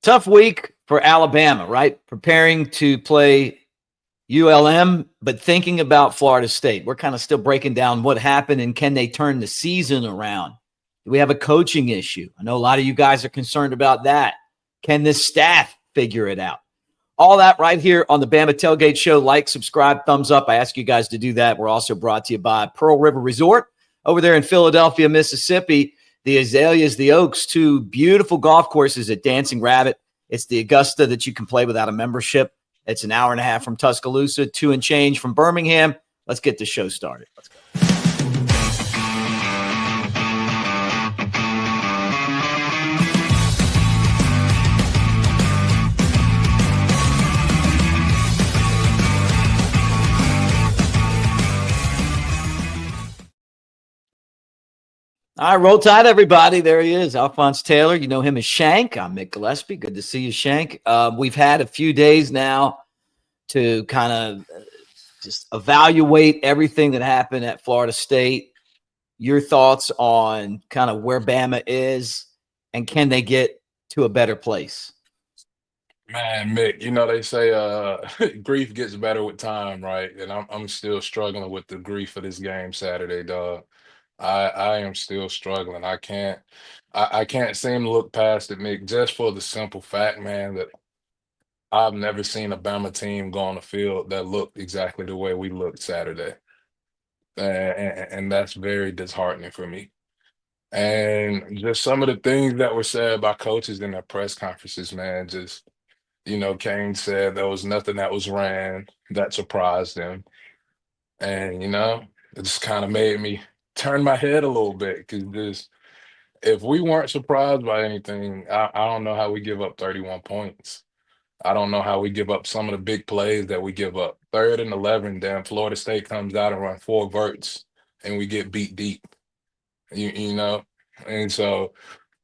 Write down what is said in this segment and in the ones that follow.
Tough week for Alabama, right? Preparing to play ULM, but thinking about Florida State. We're kind of still breaking down what happened and can they turn the season around? Do we have a coaching issue? I know a lot of you guys are concerned about that. Can this staff figure it out? All that right here on the Bama Tailgate Show. Like, subscribe, thumbs up. I ask you guys to do that. We're also brought to you by Pearl River Resort over there in Philadelphia, Mississippi. The Azaleas, the Oaks, two beautiful golf courses at Dancing Rabbit. It's the Augusta that you can play without a membership. It's an hour and a half from Tuscaloosa, 2 and change from Birmingham. Let's get the show started. Let's go. All right, roll tide, everybody. There he is, Alphonse Taylor. You know him as Shank. I'm Mick Gillespie. Good to see you, Shank. We've had a few days now to kind of just evaluate everything that happened at Florida State. Your thoughts on kind of where Bama is and can they get to a better place? Man, Mick, they say grief gets better with time, right? And I'm still struggling with the grief of this game Saturday, dog. I am still struggling. I can't seem to look past it, Mick, just for the simple fact, man, that I've never seen a Bama team go on the field that looked exactly the way we looked Saturday. And that's very disheartening for me. And just some of the things that were said by coaches in their press conferences, man, just Kane said there was nothing that was ran that surprised him. And, it just kind of made me turn my head a little bit because this, if we weren't surprised by anything, I don't know how we give up 31 points. I don't know how we give up some of the big plays that we give up. 3rd and 11, damn, Florida State comes out and run 4 verts and we get beat deep, you know? And so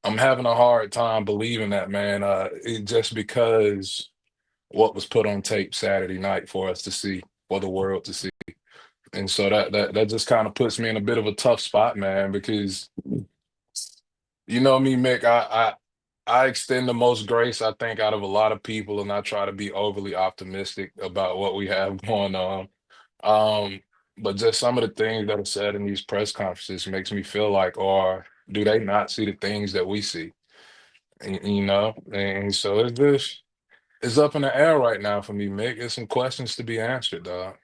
I'm having a hard time believing that, man, just because what was put on tape Saturday night for us to see, for the world to see. And so that just kind of puts me in a bit of a tough spot, man, because you know me, Mick, I extend the most grace, I think, out of a lot of people, and I try to be overly optimistic about what we have going on. Um, but just some of the things that are said in these press conferences makes me feel like, or do they not see the things that we see? And so it's up in the air right now for me, Mick. There's some questions to be answered, dog.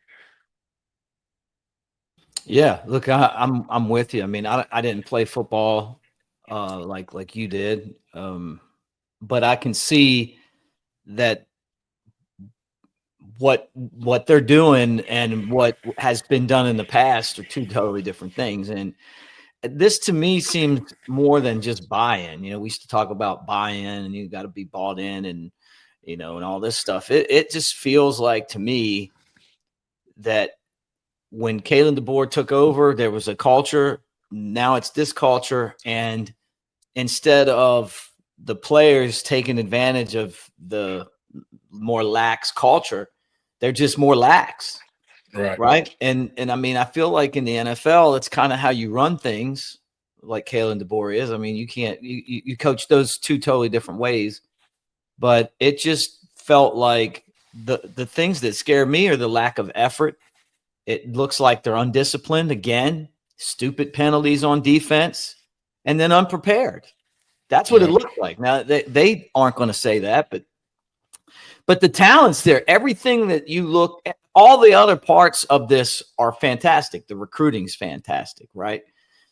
Yeah, look, I'm with you. I mean, I didn't play football like you did, but I can see that what they're doing and what has been done in the past are two totally different things. And this to me seems more than just buy-in. We used to talk about buy-in and you got to be bought in and and all this stuff. It just feels like to me that when Kalen DeBoer took over, there was a culture. Now it's this culture, and instead of the players taking advantage of the more lax culture, they're just more lax. Right. Right. And I mean, I feel like in the NFL, it's kind of how you run things, like Kalen DeBoer is. I mean, you can't you coach those two totally different ways. But it just felt like the things that scare me are the lack of effort. It looks like they're undisciplined again, stupid penalties on defense, and then unprepared. That's what it Yeah. looked like. Now they aren't going to say that, but the talent's there. Everything that you look at, all the other parts of this are fantastic. The recruiting's fantastic, right?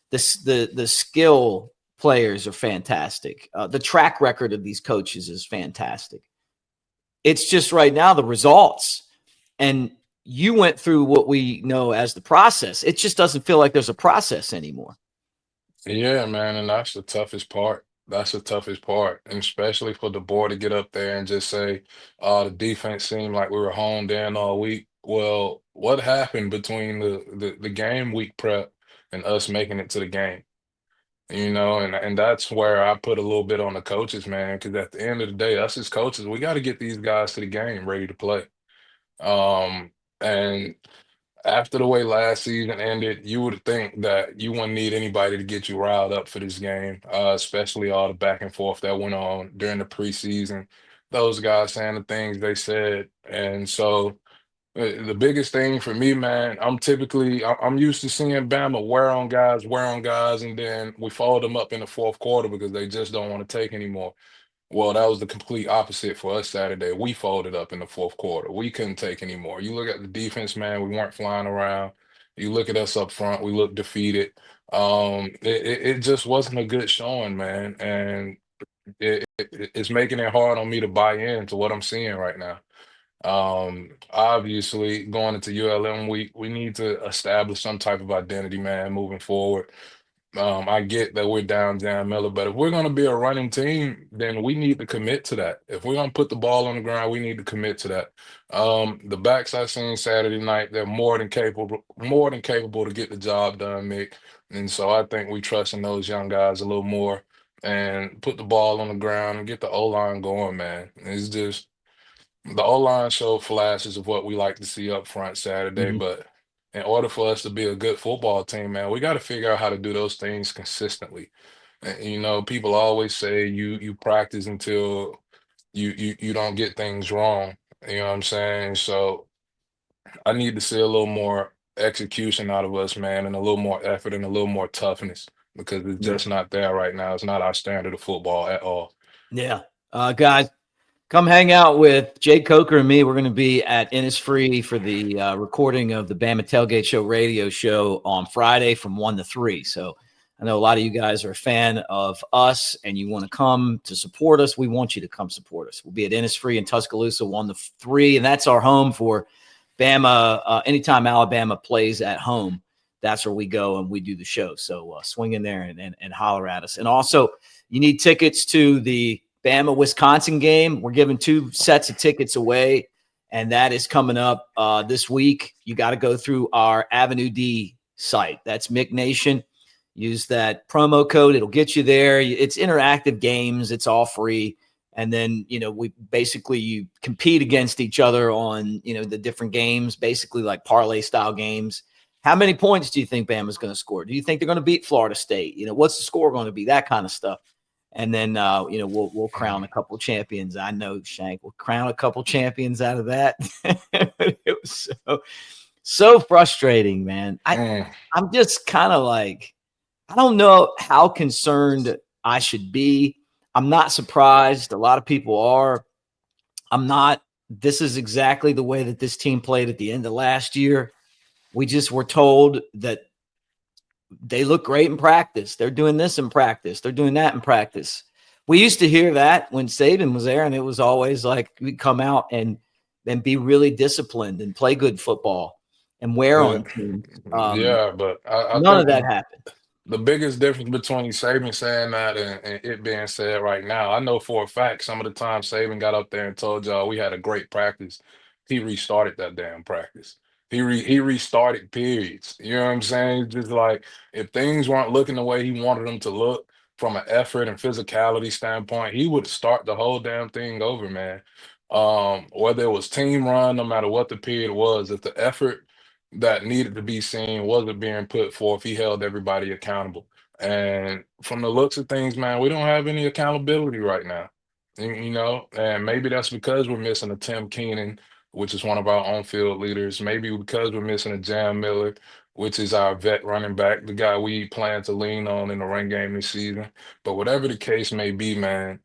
The skill players are fantastic. The track record of these coaches is fantastic. It's just right now the results. And you went through what we know as the process. It just doesn't feel like there's a process anymore. Yeah, man, and that's the toughest part. That's the toughest part, and especially for the boy to get up there and just say, the defense seemed like we were honed in all week." Well, what happened between the game week prep and us making it to the game? And that's where I put a little bit on the coaches, man, because at the end of the day, us as coaches, we got to get these guys to the game ready to play. And After the way last season ended, you would think that you wouldn't need anybody to get you riled up for this game, especially all the back and forth that went on during the preseason. Those guys saying the things they said. And so the biggest thing for me, man, I'm used to seeing Bama wear on guys, and then we fold them up in the fourth quarter because they just don't want to take anymore. Well, that was the complete opposite for us Saturday. We folded up in the fourth quarter. We couldn't take anymore. You look at the defense, man, we weren't flying around. You look at us up front, we looked defeated. It just wasn't a good showing, man. And it's making it hard on me to buy into what I'm seeing right now. Obviously, going into ULM week, we need to establish some type of identity, man, moving forward. I get that we're down Jan Miller, but if we're going to be a running team, then we need to commit to that. If we're going to put the ball on the ground, we need to commit to that. The backs I seen Saturday night, they're more than capable to get the job done, Mick. And so I think we trust in those young guys a little more and put the ball on the ground and get the O-line going, man. It's just the O-line showed flashes of what we like to see up front Saturday, Mhm. but in order for us to be a good football team, man, we got to figure out how to do those things consistently. And, people always say you practice until you don't get things wrong. You know what I'm saying? So I need to see a little more execution out of us, man, and a little more effort and a little more toughness because it's Yeah. just not there right now. It's not our standard of football at all. Yeah. Guys, come hang out with Jay Coker and me. We're going to be at Innisfree for the recording of the Bama Tailgate Show radio show on Friday from 1 to 3. So I know a lot of you guys are a fan of us and you want to come to support us. We want you to come support us. We'll be at Innisfree in Tuscaloosa 1 to 3, and that's our home for Bama. Anytime Alabama plays at home, that's where we go and we do the show. So swing in there and holler at us. And also, you need tickets to the Bama Wisconsin game. We're giving 2 sets of tickets away, and that is coming up this week. You got to go through our AveD site. That's Mick Nation. Use that promo code. It'll get you there. It's interactive games. It's all free. And then, you compete against each other on, the different games, basically like parlay style games. How many points do you think Bama's going to score? Do you think they're going to beat Florida State? What's the score going to be? That kind of stuff. And then, we'll crown a couple champions. I know, Shank, we'll crown a couple champions out of that. It was so frustrating, man. I'm just kind of like, I don't know how concerned I should be. I'm not surprised. A lot of people are. I'm not. This is exactly the way that this team played at the end of last year. We just were told that they look great in practice. They're doing this in practice. They're doing that in practice. We used to hear that when Saban was there, and it was always like we'd come out and be really disciplined and play good football and wear Yeah, on teams. yeah, but I None think of that happened. the biggest difference between Saban saying that and it being said right now, I know for a fact some of the time Saban got up there and told y'all we had a great practice, he restarted that damn practice. He restarted periods. You know what I'm saying? Just like if things weren't looking the way he wanted them to look from an effort and physicality standpoint, he would start the whole damn thing over, man. Whether it was team run, no matter what the period was, if the effort that needed to be seen wasn't being put forth, he held everybody accountable. And from the looks of things, man, we don't have any accountability right now. And maybe that's because we're missing a Tim Keenan, which is one of our on-field leaders. Maybe because we're missing a Jam Miller, which is our vet running back, the guy we plan to lean on in the run game this season. But whatever the case may be, man,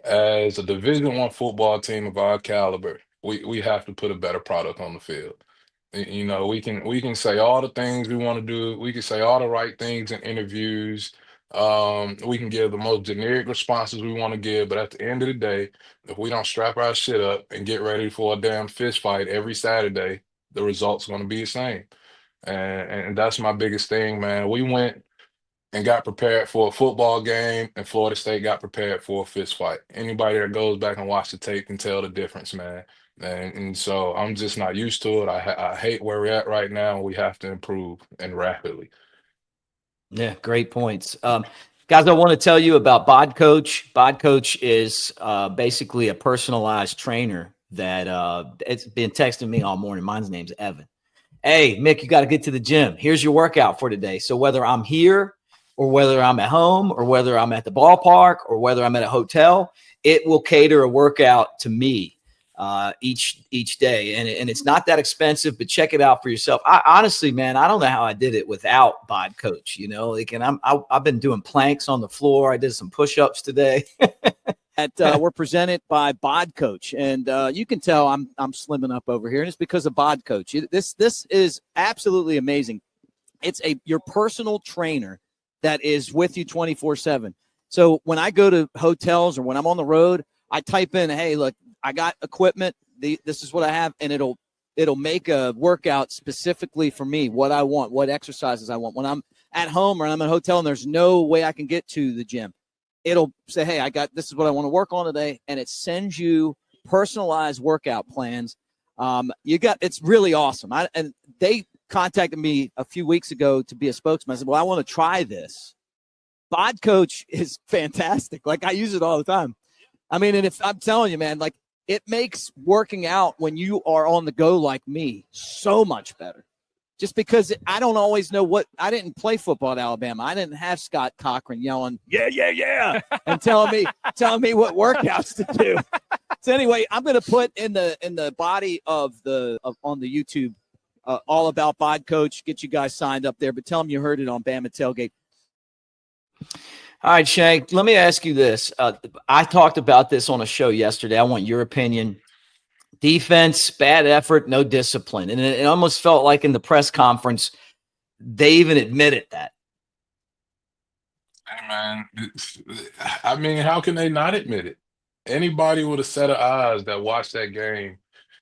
as a Division I football team of our caliber, we have to put a better product on the field. We can say all the things we want to do. We can say all the right things in interviews. We can give the most generic responses we want to give, but at the end of the day, if we don't strap our shit up and get ready for a damn fist fight every Saturday, the result's going to be the same. And that's my biggest thing, man. We went and got prepared for a football game, and Florida State got prepared for a fist fight. Anybody that goes back and watch the tape can tell the difference, man. And so I'm just not used to it. I hate where we're at right now, and we have to improve and rapidly. Yeah, great points. Guys, I want to tell you about Bod Coach. Bod Coach is basically a personalized trainer that it's been texting me all morning. Mine's name's Evan. hey, Mick, you got to get to the gym. Here's your workout for today. So whether I'm here or whether I'm at home or whether I'm at the ballpark or whether I'm at a hotel, it will cater a workout to me each day. And it's not that expensive, but check it out for yourself. I honestly, man, I don't know how I did it without Bod Coach, you know, like, and I've been doing planks on the floor. I did some push-ups today. We're presented by Bod Coach, and you can tell I'm slimming up over here, and it's because of Bod Coach. This is absolutely amazing. It's your personal trainer that is with you 24/7. So when I go to hotels or when I'm on the road, I type in, "Hey, look, I got equipment. This is what I have," and it'll make a workout specifically for me, what I want, what exercises I want. When I'm at home or I'm at a hotel and there's no way I can get to the gym, it'll say, "Hey, this is what I want to work on today," and it sends you personalized workout plans. It's really awesome. And they contacted me a few weeks ago to be a spokesman. I said, "Well, I want to try this." Bod Coach is fantastic. Like, I use it all the time. I mean, and if I'm telling you, man, like, it makes working out when you are on the go like me so much better. Just because I don't always know I didn't play football at Alabama. I didn't have Scott Cochran yelling, yeah, and telling me what workouts to do. So anyway, I'm going to put in the body on the YouTube all about Bod Coach. Get you guys signed up there, but tell them you heard it on Bama Tailgate. All right, Shank, let me ask you this. I talked about this on a show yesterday. I want your opinion. Defense, bad effort, no discipline. And it almost felt like in the press conference, they even admitted that. Hey, man, I mean, how can they not admit it? Anybody with a set of eyes that watched that game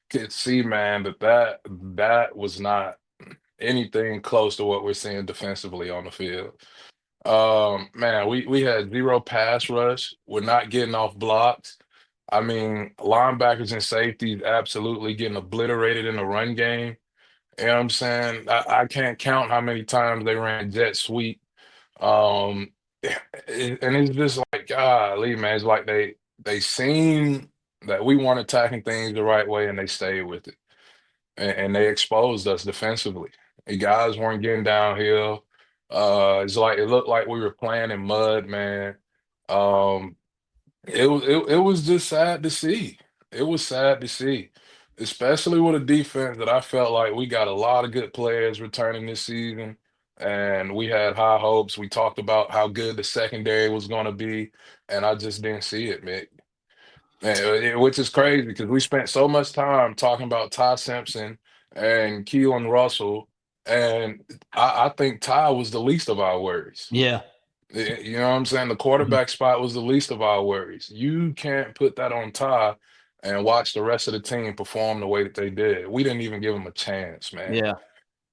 could see, man, that was not anything close to what we're seeing defensively on the field. Man, we had zero pass rush. We're not getting off blocks. I mean, linebackers and safeties absolutely getting obliterated in the run game. You know what I'm saying? I can't count how many times they ran jet sweep. Um, and it's just like, golly, man, it's like they seen that we weren't attacking things the right way and they stayed with it. And they exposed us defensively. The guys weren't getting downhill. It's like it looked like we were playing in mud, man. Um, it was just sad to see. It was sad to see, especially with a defense that I felt like we got a lot of good players returning this season, and we had high hopes. We talked about how good the secondary was going to be, and I just didn't see it, Mick. Which is crazy because we spent so much time talking about Ty Simpson and Keelan Russell, and I think Ty was the least of our worries. Yeah. You know what I'm saying? The quarterback spot was the least of our worries. You can't put that on Ty and watch the rest of the team perform the way that they did. We didn't even give them a chance, man. Yeah.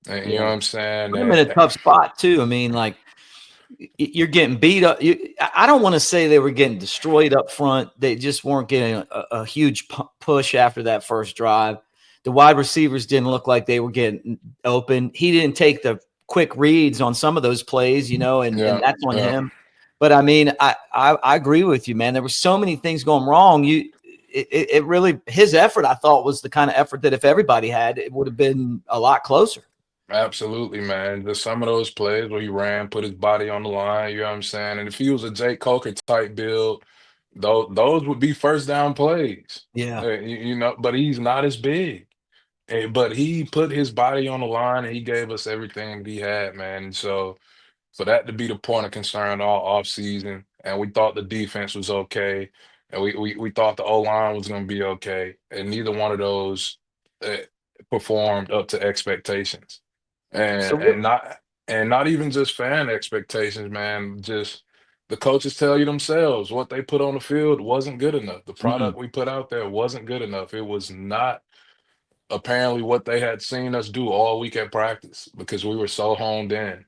And you know what I'm saying? I'm in a tough spot too. I mean, like, you're getting beat up. I don't want to say they were getting destroyed up front. They just weren't getting a huge push after that first drive. The wide receivers didn't look like they were getting open. He didn't take the quick reads on some of those plays, you know, and that's on him. But I mean, I agree with you, man. There were so many things going wrong. It really, his effort, I thought, was the kind of effort that if everybody had, it would have been a lot closer. Absolutely, man. Just some of those plays where he ran, put his body on the line, you know what I'm saying? And if he was a Jake Coker type build, those would be first down plays. Yeah. You know, but he's not as big. But he put his body on the line and he gave us everything that he had, man. And so for that to be the point of concern all off season, and we thought the defense was okay, and we thought the O-line was going to be okay, and neither one of those performed up to expectations. And not even just fan expectations, man. Just the coaches tell you themselves what they put on the field wasn't good enough. The product we put out there wasn't good enough. It was not apparently what they had seen us do all week at practice because we were so honed in.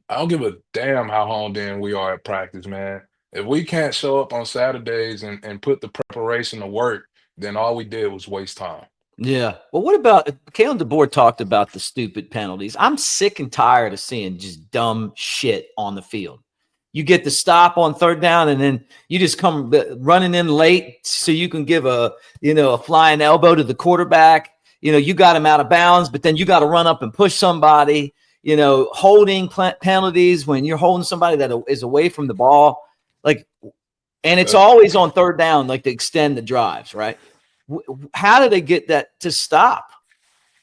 I don't give a damn how honed in we are at practice, man. If we can't show up on Saturdays and put the preparation to work, then all we did was waste time. Yeah. Well, what about Kalen DeBoer talked about the stupid penalties? I'm sick and tired of seeing just dumb shit on the field. You get the stop on third down, and then you just come running in late so you can give a flying elbow to the quarterback. you got him out of bounds, but then you got to run up and push somebody, holding penalties when you're holding somebody that is away from the ball. Like, and it's always on third down, like to extend the drives, right? How do they get that to stop?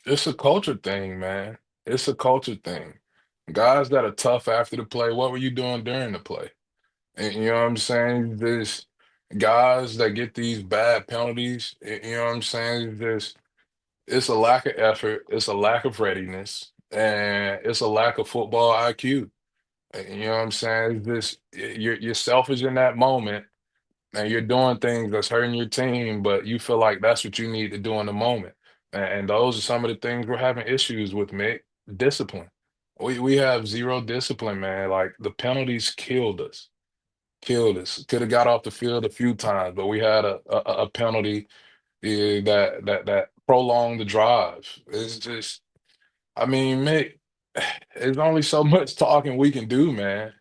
It's a culture thing, man. It's a culture thing. Guys that are tough after the play, what were you doing during the play? And you know what I'm saying? There's guys that get these bad penalties, you know what I'm saying? It's a lack of effort, it's a lack of readiness, and it's a lack of football IQ. And you know what I'm saying? You're selfish in that moment, and you're doing things that's hurting your team, but you feel like that's what you need to do in the moment. And those are some of the things we're having issues with, Mick. Discipline. We have zero discipline, man. Like the penalties killed us. Killed us. Could have got off the field a few times, but we had a penalty that prolonged the drive. It's just, I mean, Mick, there's only so much talking we can do, man.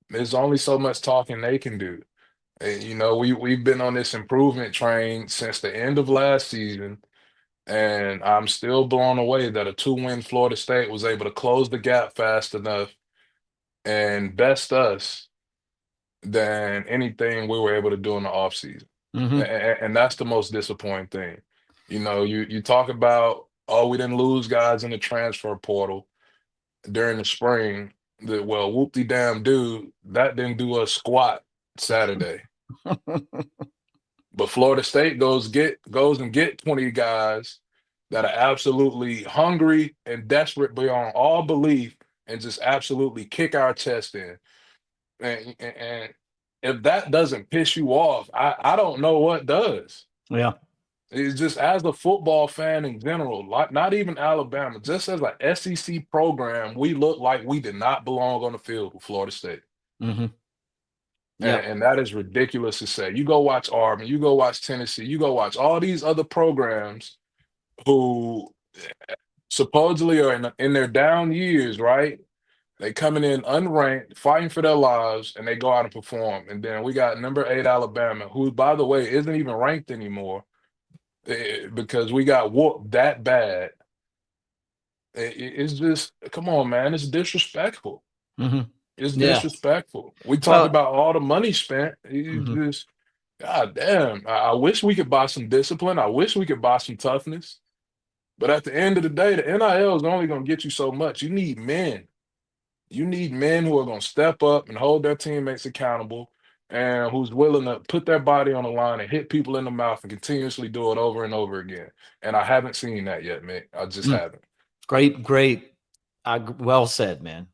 There's only so much talking they can do. And, we've been on this improvement train since the end of last season, and I'm still blown away that a 2-win Florida State was able to close the gap fast enough and best us than anything we were able to do in the offseason. Mm-hmm. And that's the most disappointing thing. You talk about, oh, we didn't lose guys in the transfer portal during the spring. Well, whoop-de-damn dude, that didn't do a squat Saturday. But Florida State goes and get 20 guys that are absolutely hungry and desperate beyond all belief and just absolutely kick our chest in. And if that doesn't piss you off, I don't know what does. Yeah. It's just, as a football fan in general, like not even Alabama, just as an SEC program, we look like we did not belong on the field with Florida State. Mm-hmm. Yeah. And that is ridiculous to say. You go watch Auburn, you go watch Tennessee, you go watch all these other programs who supposedly are in their down years, right? They coming in unranked, fighting for their lives, and they go out and perform. And then we got number 8 Alabama, who, by the way, isn't even ranked anymore because we got whooped that bad. It's just, come on, man, it's disrespectful. Mm-hmm. It's disrespectful. We talked about all the money spent. It's just, God damn. I wish we could buy some discipline. I wish we could buy some toughness. But at the end of the day, the NIL is only going to get you so much. You need men. You need men who are going to step up and hold their teammates accountable and who's willing to put their body on the line and hit people in the mouth and continuously do it over and over again. And I haven't seen that yet, Mick. I just haven't. Great. Well said, man.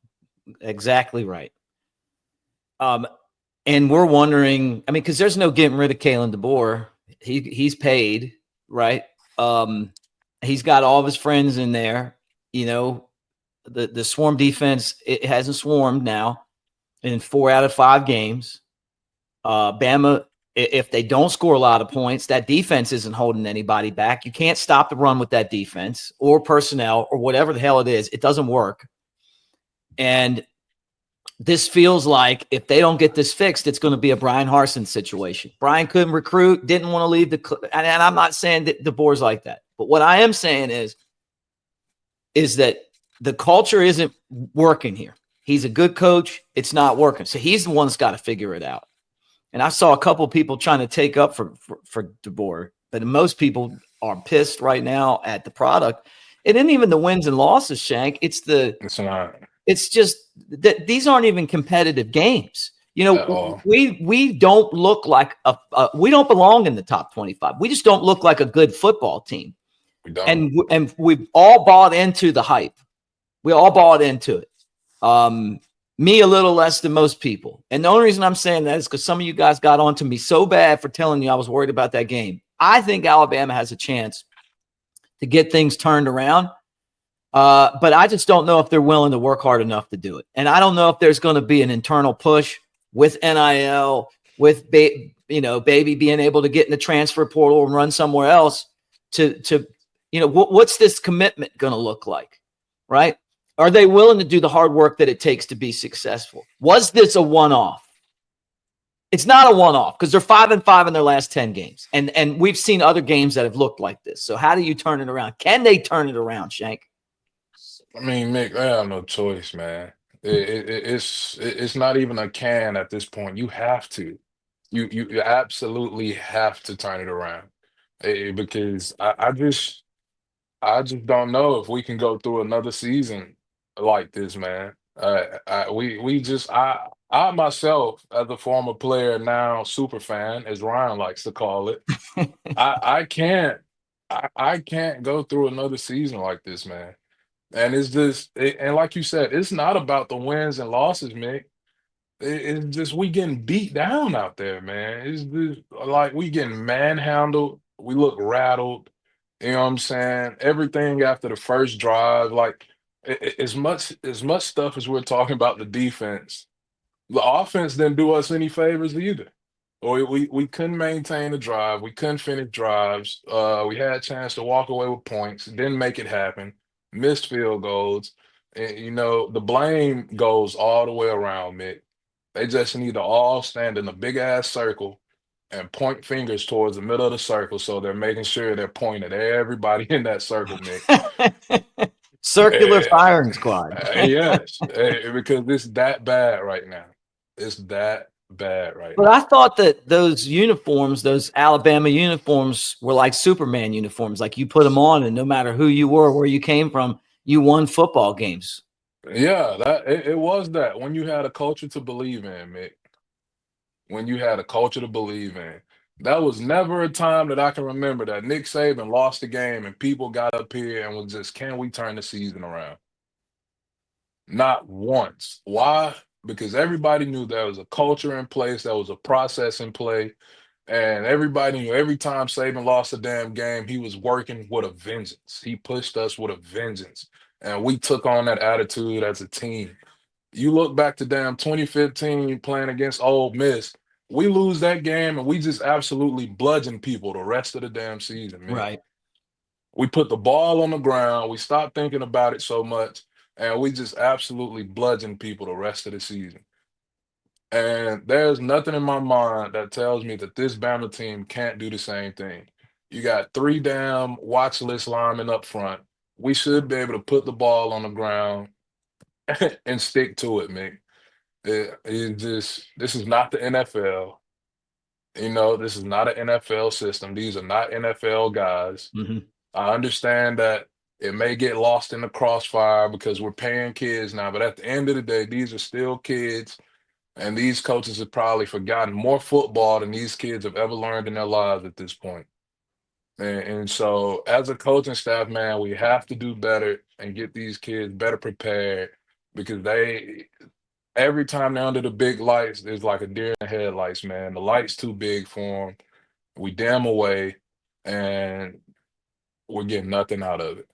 Exactly right. And we're wondering, I mean, because there's no getting rid of Kalen DeBoer. He's paid, right? He's got all of his friends in there. The swarm defense, it hasn't swarmed now in 4 out of 5 games. Bama, if they don't score a lot of points, that defense isn't holding anybody back. You can't stop the run with that defense or personnel or whatever the hell it is. It doesn't work. And this feels like if they don't get this fixed, it's going to be a Brian Harsin situation. Brian couldn't recruit, didn't want to leave and I'm not saying that DeBoer's like that. But what I am saying is that the culture isn't working here. He's a good coach. It's not working. So he's the one that's got to figure it out. And I saw a couple of people trying to take up for DeBoer, but most people are pissed right now at the product. It isn't even the wins and losses, Shank. It's not. It's just that these aren't even competitive games. We don't look like we don't belong in the top 25. We just don't look like a good football team. We don't. And we've all bought into the hype. We all bought into it. Me a little less than most people. And the only reason I'm saying that is because some of you guys got on to me so bad for telling you I was worried about that game. I think Alabama has a chance to get things turned around. But I just don't know if they're willing to work hard enough to do it. And I don't know if there's going to be an internal push with NIL, with Baby being able to get in the transfer portal and run somewhere else to what's this commitment going to look like, right? Are they willing to do the hard work that it takes to be successful? Was this a one-off? It's not a one-off because they're 5-5 in their last 10 games. And we've seen other games that have looked like this. So how do you turn it around? Can they turn it around, Shank? I mean, Mick, they have no choice, man. It's not even a can at this point. You have to. You absolutely have to turn it around. Because I just don't know if we can go through another season like this, man. We just I myself, as a former player, now super fan, as Ryan likes to call it, I can't I can't go through another season like this, man. And it's just and like you said, it's not about the wins and losses, Mick. It's just we getting beat down out there, man. It's just like we getting manhandled. We look rattled. You know what I'm saying? Everything after the first drive, like as much stuff as we're talking about the defense, the offense didn't do us any favors either. Or we couldn't maintain the drive. We couldn't finish drives. We had a chance to walk away with points. Didn't make it happen. Missed field goals. And, the blame goes all the way around, Mick. They just need to all stand in a big ass circle and point fingers towards the middle of the circle so they're making sure they're pointing at everybody in that circle, Mick. Circular firing squad. Yes, because it's that bad right now. It's that bad right But now. I thought that those uniforms, those Alabama uniforms, were like Superman uniforms. Like you put them on, and no matter who you were, where you came from, you won football games. Yeah, it was that when you had a culture to believe in, Mick. When you had a culture to believe in. That was never a time that I can remember that Nick Saban lost the game and people got up here and was just, can we turn the season around? Not once. Why? Because everybody knew there was a culture in place, there was a process in play, and everybody knew every time Saban lost a damn game, he was working with a vengeance. He pushed us with a vengeance, and we took on that attitude as a team. You look back to damn 2015 playing against Ole Miss, we lose that game and we just absolutely bludgeon people the rest of the damn season, man. Right. We put the ball on the ground, we stopped thinking about it so much, and we just absolutely bludgeon people the rest of the season. And there's nothing in my mind that tells me that this Bama team can't do the same thing. You got three damn watch list linemen up front. We should be able to put the ball on the ground and stick to it, Mick. This is not the NFL. This is not an NFL system. These are not NFL guys. Mm-hmm. I understand that it may get lost in the crossfire because we're paying kids now, but at the end of the day, these are still kids, and these coaches have probably forgotten more football than these kids have ever learned in their lives at this point. And so, as a coaching staff, man, we have to do better and get these kids better prepared because every time they're under the big lights, there's like a deer in the headlights, man. The light's too big for them. We dim away, and we're getting nothing out of it.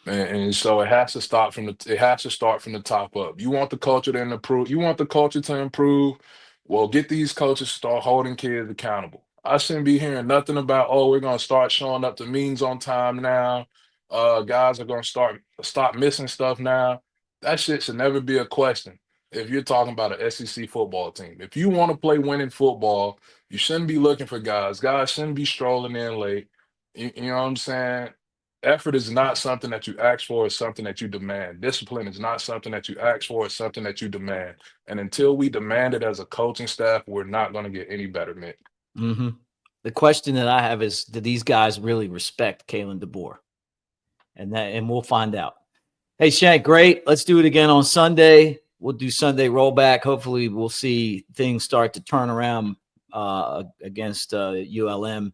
And so it has to start from the top up. You want the culture to improve. You want the culture to improve. Well, get these coaches to start holding kids accountable. I shouldn't be hearing nothing about, oh, we're gonna start showing up to meetings on time now. Guys are gonna stop missing stuff now. That shit should never be a question. If you're talking about an SEC football team, if you want to play winning football, you shouldn't be looking for guys. Guys shouldn't be strolling in late. You know what I'm saying? Effort is not something that you ask for, it's something that you demand. Discipline is not something that you ask for, it's something that you demand. And until we demand it as a coaching staff, we're not going to get any better, Mick. Mm-hmm. The question that I have is, do these guys really respect Kalen DeBoer? And we'll find out. Hey, Shank, great. Let's do it again on Sunday. We'll do Sunday rollback. Hopefully we'll see things start to turn around against ULM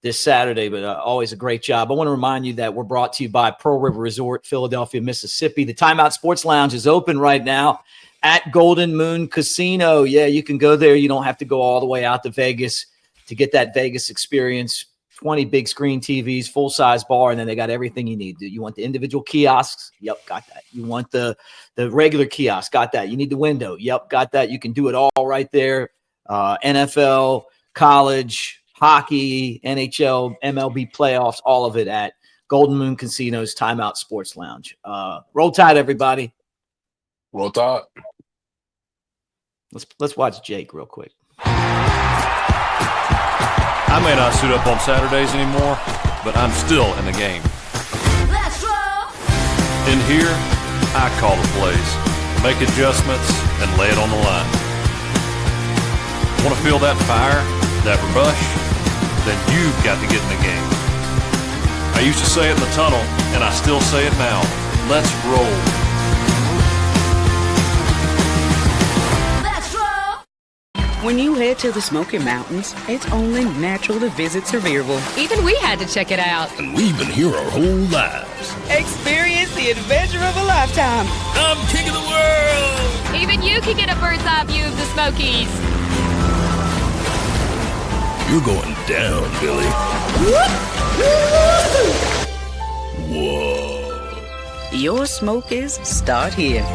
this Saturday, but always a great job. I want to remind you that we're brought to you by Pearl River Resort, Philadelphia, Mississippi. The Timeout Sports Lounge is open right now at Golden Moon Casino. Yeah, you can go there. You don't have to go all the way out to Vegas to get that Vegas experience. 20 big screen TVs, full-size bar, and then they got everything you need. You want the individual kiosks? Yep, got that. You want the regular kiosk? Got that. You need the window? Yep, got that. You can do it all right there. NFL, college, hockey, NHL, MLB playoffs, all of it at Golden Moon Casino's Timeout Sports Lounge. Roll Tide, everybody. Roll Tide. Let's watch Jake real quick. I may not suit up on Saturdays anymore, but I'm still in the game. Let's roll. In here, I call the plays, make adjustments, and lay it on the line. Want to feel that fire, that rush? Then you've got to get in the game. I used to say it in the tunnel, and I still say it now. Let's roll. Let's roll. When you head to the Smoky Mountains, it's only natural to visit Sevierville. Even we had to check it out. And we've been here our whole lives. Experience the adventure of a lifetime. I'm king of the world! Even you can get a bird's eye view of the Smokies. You're going down, Billy. Whoa. Your Smokies start here.